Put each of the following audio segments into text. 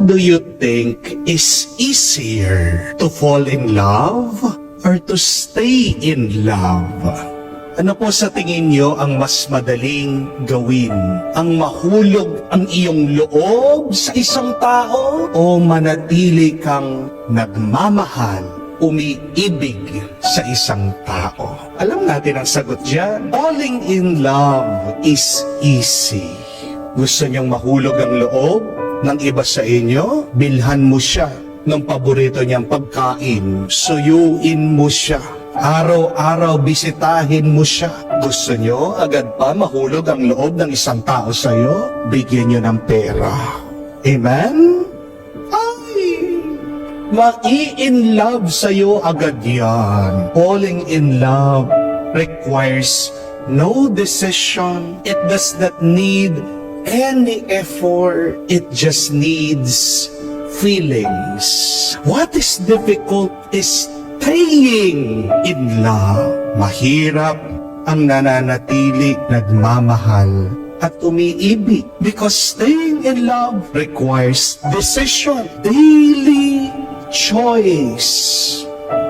Do you think is easier to fall in love or to stay in love? Ano po sa tingin nyo ang mas madaling gawin? Ang mahulog ang iyong loob sa isang tao o manatili kang nagmamahal, umiibig sa isang tao? Alam natin ang sagot dyan. Falling in love is easy. Gusto niyong mahulog ang loob ng iba sa inyo? Bilhan mo siya ng paborito niyang pagkain. Suyuin mo siya. Araw-araw bisitahin mo siya. Gusto niyo agad pa mahulog ang loob ng isang tao sa iyo? Bigyan niyo ng pera. Amen? Ay! Mai-in love sa iyo agad yan. Falling in love requires no decision. It does not need any effort. It just needs feelings. What is difficult is staying in love. Mahirap ang nananatili, nagmamahal at umiibig because staying in love requires decision, daily choice.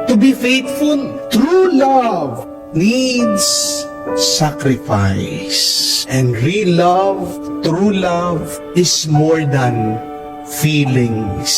To be faithful, true love needs sacrifice. And real love, true love is more than feelings.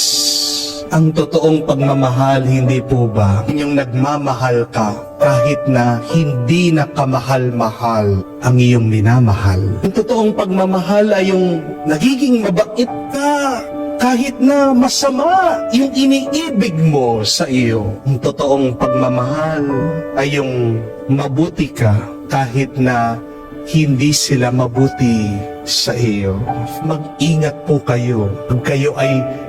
Ang totoong pagmamahal, hindi po ba yung nagmamahal ka kahit na hindi na kamahal-mahal ang iyong minamahal? Ang totoong pagmamahal ay yung nagiging mabait ka kahit na masama yung iniibig mo sa iyo. Ang totoong pagmamahal ay yung mabuti ka kahit na hindi sila mabuti sa iyo. Mag-ingat po kayo pag kayo ay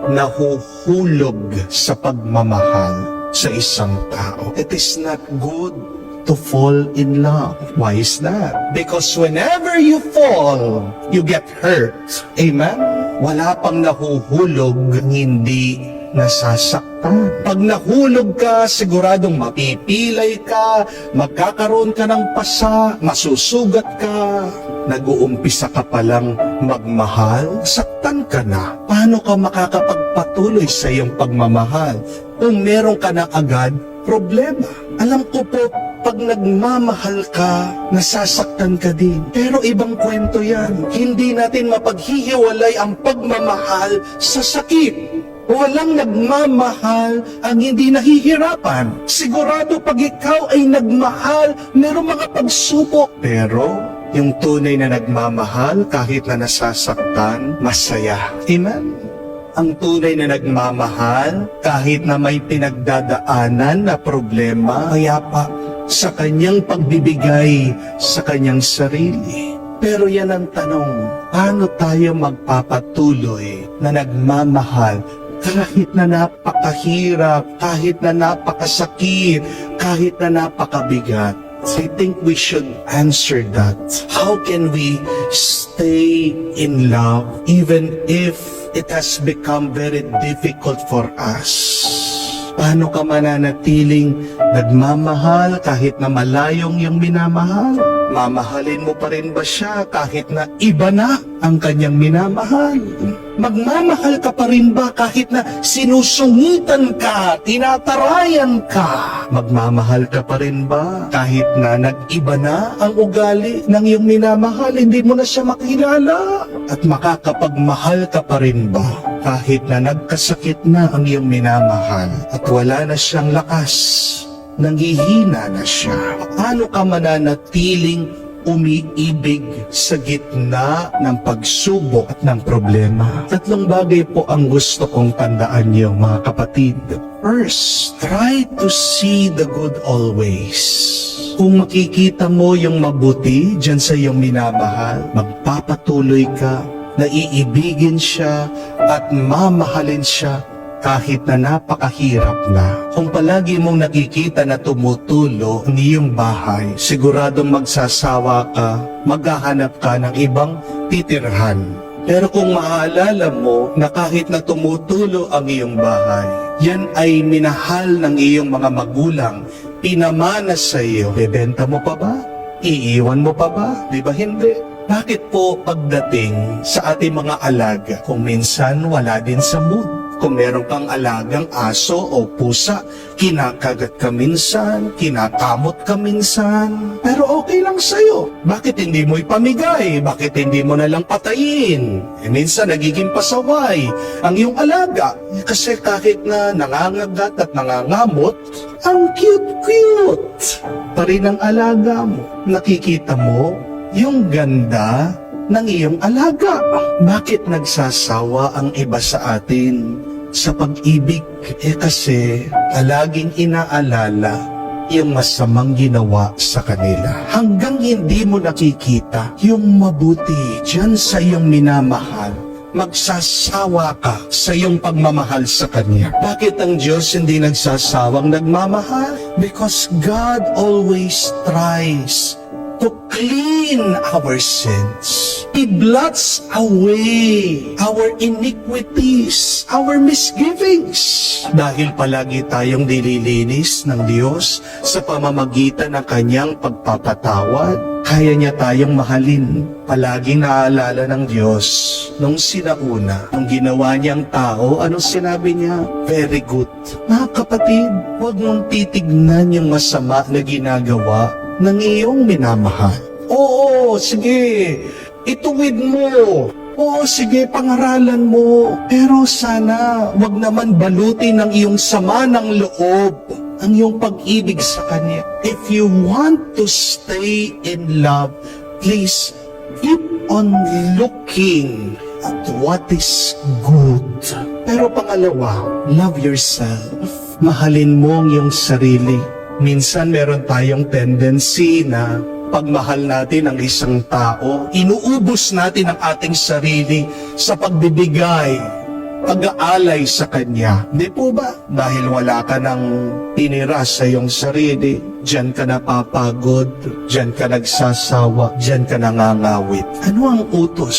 nahuhulog sa pagmamahal sa isang tao. It is not good to fall in love. Why is that? Because whenever you fall, you get hurt. Amen? Wala pang nahuhulog hindi nasasaktan. Pag nahulog ka, siguradong mapipilay ka, magkakaroon ka ng pasa, masusugat ka, nag-uumpisa ka palang magmahal, saktan ka na. Paano ka makakapagpatuloy sa iyong pagmamahal kung meron ka na agad problema? Alam ko po, pag nagmamahal ka, nasasaktan ka din. Pero ibang kwento yan. Hindi natin mapaghihiwalay ang pagmamahal sa sakit. Walang nagmamahal ang hindi nahihirapan. Sigurado pag ikaw ay nagmahal, merong mga pagsubok. Pero yung tunay na nagmamahal, kahit na nasasaktan, masaya. Amen? Ang tunay na nagmamahal, kahit na may pinagdadaanan na problema, mayapa sa kanyang pagbibigay sa kanyang sarili. Pero yan ang tanong, paano tayo magpapatuloy na nagmamahal kahit na napakahirap, kahit na napakasakit, kahit na napakabigat? I think we should answer that. How can we stay in love even if it has become very difficult for us? Paano ka mananatiling nagmamahal kahit na malayong yung minamahal? Mamahalin mo pa rin ba siya kahit na iba na ang kanyang minamahal? Magmamahal ka pa rin ba kahit na sinusungitan ka, tinatarayan ka? Magmamahal ka pa rin ba kahit na nag-iba na ang ugali ng iyong minamahal, hindi mo na siya makilala? At makakapagmahal ka pa rin ba kahit na nagkasakit na ang iyong minamahal at wala na siyang lakas, nanghihina na siya? Paano ka mananatiling umiibig sa gitna ng pagsubok at ng problema? Tatlong bagay po ang gusto kong tandaan niyo, mga kapatid. First, try to see the good always. Kung makikita mo yung mabuti dyan sa iyong minamahal, magpapatuloy ka, naiibigin siya at mamahalin siya kahit na napakahirap na. Kung palagi mong nakikita na tumutulo ang iyong bahay, siguradong magsasawa ka, maghahanap ka ng ibang titirhan. Pero kung maalala mo na kahit na tumutulo ang iyong bahay, yan ay minahal ng iyong mga magulang, pinamana sa iyo, bebenta mo pa ba? Iiwan mo pa ba? Di ba hindi? Bakit po pagdating sa ating mga alaga, kung minsan wala din sa mood? Kung meron kang alagang aso o pusa, kinakagat ka minsan, kinakamot ka minsan, pero okay lang sa'yo. Bakit hindi mo ipamigay? Bakit hindi mo nalang patayin? Minsan nagiging pasaway ang iyong alaga. Kasi kahit na nangangagat at nangangamot, ang cute-cute pa rin ang alaga mo. Nakikita mo yung ganda ng iyong alaga. Bakit nagsasawa ang iba sa atin sa pag-ibig? Kasi laging inaalala yung masamang ginawa sa kanila. Hanggang hindi mo nakikita yung mabuti dyan sa iyong minamahal, magsasawa ka sa iyong pagmamahal sa Kanya. Bakit ang Diyos hindi nagsasawang nagmamahal? Because God always tries to clean our sins. He blots away our iniquities, our misgivings. Dahil palagi tayong nililinis ng Diyos sa pamamagitan ng Kanyang pagpapatawad, kaya niya tayong mahalin. Palaging naaalala ng Diyos nung sinauna, nung ginawa niyang tao, anong sinabi niya? Very good. Mga kapatid, huwag mong titignan yung masama na ginagawa ng iyong minamahal. Oo, sige, ituwid mo. Oo, sige, pangaralan mo. Pero sana, wag naman balutin ng iyong sama ng loob ang iyong pag-ibig sa Kanya. If you want to stay in love, please keep on looking at what is good. Pero pangalawa, love yourself. Mahalin mo ang iyong sarili. Minsan meron tayong tendency na pagmahal natin ang isang tao, inuubos natin ang ating sarili sa pagbibigay, pag-aalay sa Kanya. Di po ba? Dahil wala ka nang tinira sa iyong sarili, diyan ka napapagod, diyan ka nagsasawa, diyan ka nangangawit. Ano ang utos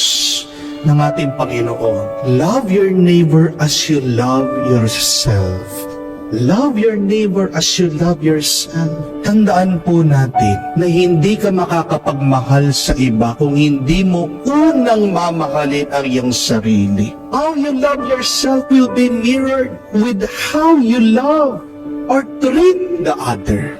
ng ating Panginoon? Love your neighbor as you love yourself. Love your neighbor as you love yourself. Tandaan po natin na hindi ka makakapagmahal sa iba kung hindi mo unang mamahalin ang iyong sarili. How you love yourself will be mirrored with how you love or treat the other.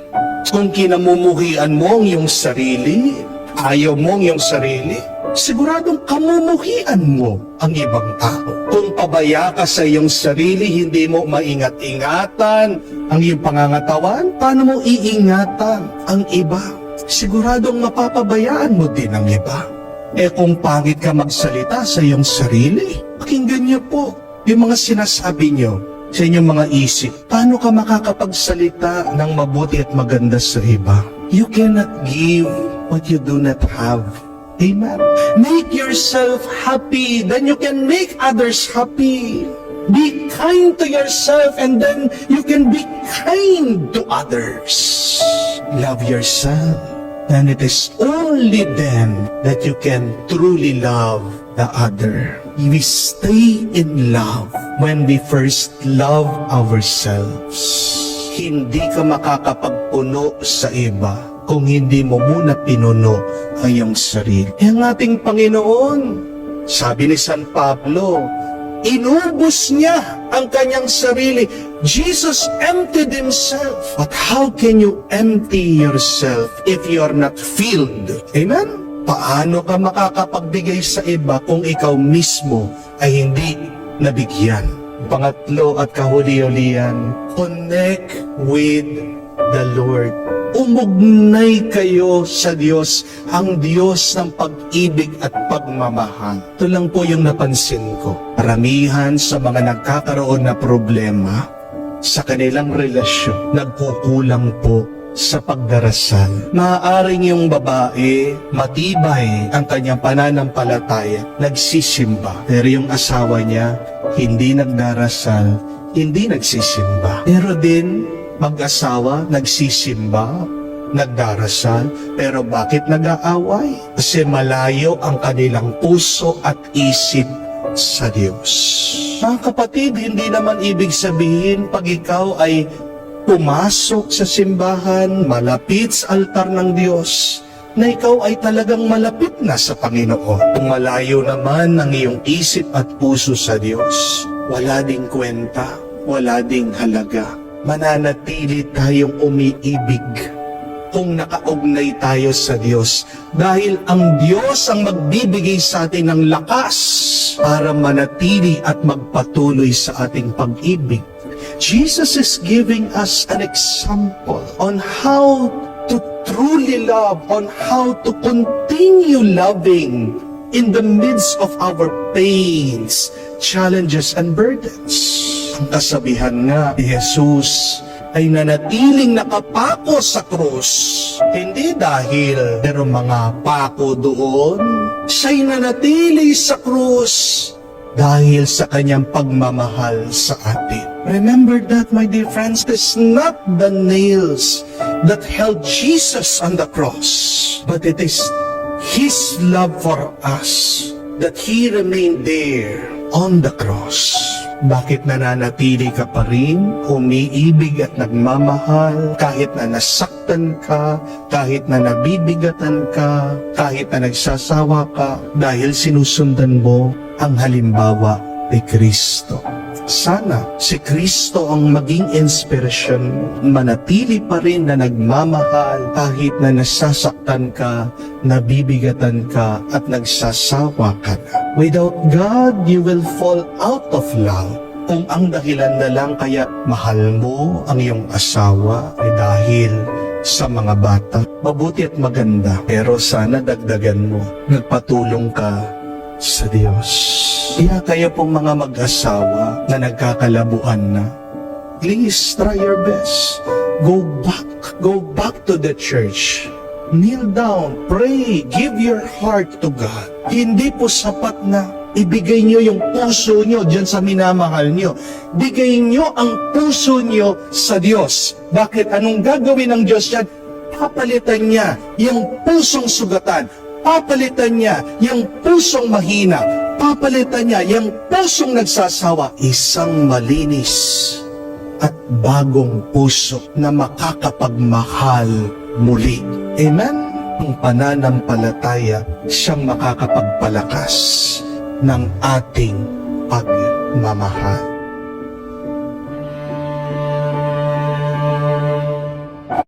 Kung kinamumuhian mo ang iyong sarili, ayaw mo ang iyong sarili, siguradong kamumuhian mo ang ibang tao. Kung pabaya ka sa iyong sarili, hindi mo maingat-ingatan ang iyong pangangatawan, paano mo iingatan ang iba? Siguradong mapapabayaan mo din ang iba. Kung pangit ka magsalita sa iyong sarili, pakinggan niyo po yung mga sinasabi niyo sa inyong mga isip. Paano ka makakapagsalita ng mabuti at maganda sa iba? You cannot give what you do not have. Amen. Make yourself happy, then you can make others happy. Be kind to yourself, and then you can be kind to others. Love yourself, and it is only then that you can truly love the other. We stay in love when we first love ourselves. Hindi ka makakapagpuno sa iba kung hindi mo muna pinuno ang iyong sarili. Ang ating Panginoon, sabi ni San Pablo, inubos niya ang kanyang sarili. Jesus emptied himself. But how can you empty yourself if you are not filled? Amen? Paano ka makakapagbigay sa iba kung ikaw mismo ay hindi nabigyan? Pangatlo at kahuli-hulihan, connect with the Lord. Umugnay kayo sa Diyos, ang Diyos ng pag-ibig at pagmamahal. Ito lang po yung napansin ko. Karamihan sa mga nagkakaroon na problema sa kanilang relasyon, nagkukulang po sa pagdarasal. Maaaring yung babae, matibay ang kanyang pananampalataya, nagsisimba. Pero yung asawa niya, hindi nagdarasal, hindi nagsisimba. Pero din, mag-asawa, nagsisimba, nagdarasal, pero bakit nag-aaway? Kasi malayo ang kanilang puso at isip sa Diyos. Mga kapatid, hindi naman ibig sabihin pag ikaw ay pumasok sa simbahan, malapit sa altar ng Diyos, na ikaw ay talagang malapit na sa Panginoon. Kung malayo naman ang iyong isip at puso sa Diyos, wala ding kwenta, wala ding halaga. Mananatili tayong umiibig kung nakaugnay tayo sa Diyos, dahil ang Diyos ang magbibigay sa atin ng lakas para manatili at magpatuloy sa ating pag-ibig. Jesus is giving us an example on how to truly love, on how to continue loving in the midst of our pains, challenges, and burdens. Ang kasabihan nga, Jesus ay nanatiling nakapako sa krus. Hindi dahil merong mga pako doon. Siya'y nanatili sa krus dahil sa kanyang pagmamahal sa atin. Remember that, my dear friends, it's not the nails that held Jesus on the cross, but it is His love for us that He remained there on the cross. Bakit nananatili ka pa rin, umiibig at nagmamahal, kahit na nasaktan ka, kahit na nabibigatan ka, kahit na nagsasawa ka, dahil sinusundan mo ang halimbawa ni Kristo. Sana si Kristo ang maging inspirasyon mo, manatili pa rin na nagmamahal kahit na nasasaktan ka, nabibigatan ka, at nagsasawa ka na. Without God, you will fall out of love. Kung ang dahilan na lang kaya mahal mo ang iyong asawa ay dahil sa mga bata, mabuti at maganda, pero sana dagdagan mo, nagpatulong ka sa Diyos. Kaya kayo pong mga mag-asawa na nagkakalabuan na, please try your best. Go back to the church. Kneel down, pray, give your heart to God. Hindi po sapat na ibigay nyo yung puso nyo dyan sa minamahal nyo. Bigay nyo ang puso nyo sa Diyos. Bakit? Anong gagawin ng Diyos yan? Papalitan niya yung pusong sugatan. Papalitan niya yung pusong mahina. Papalitan niya yung pusong nagsasawa. Isang malinis at bagong puso na makakapagmahal muli. Amen? Ang pananampalataya siyang makakapagpalakas ng ating pagmamahal.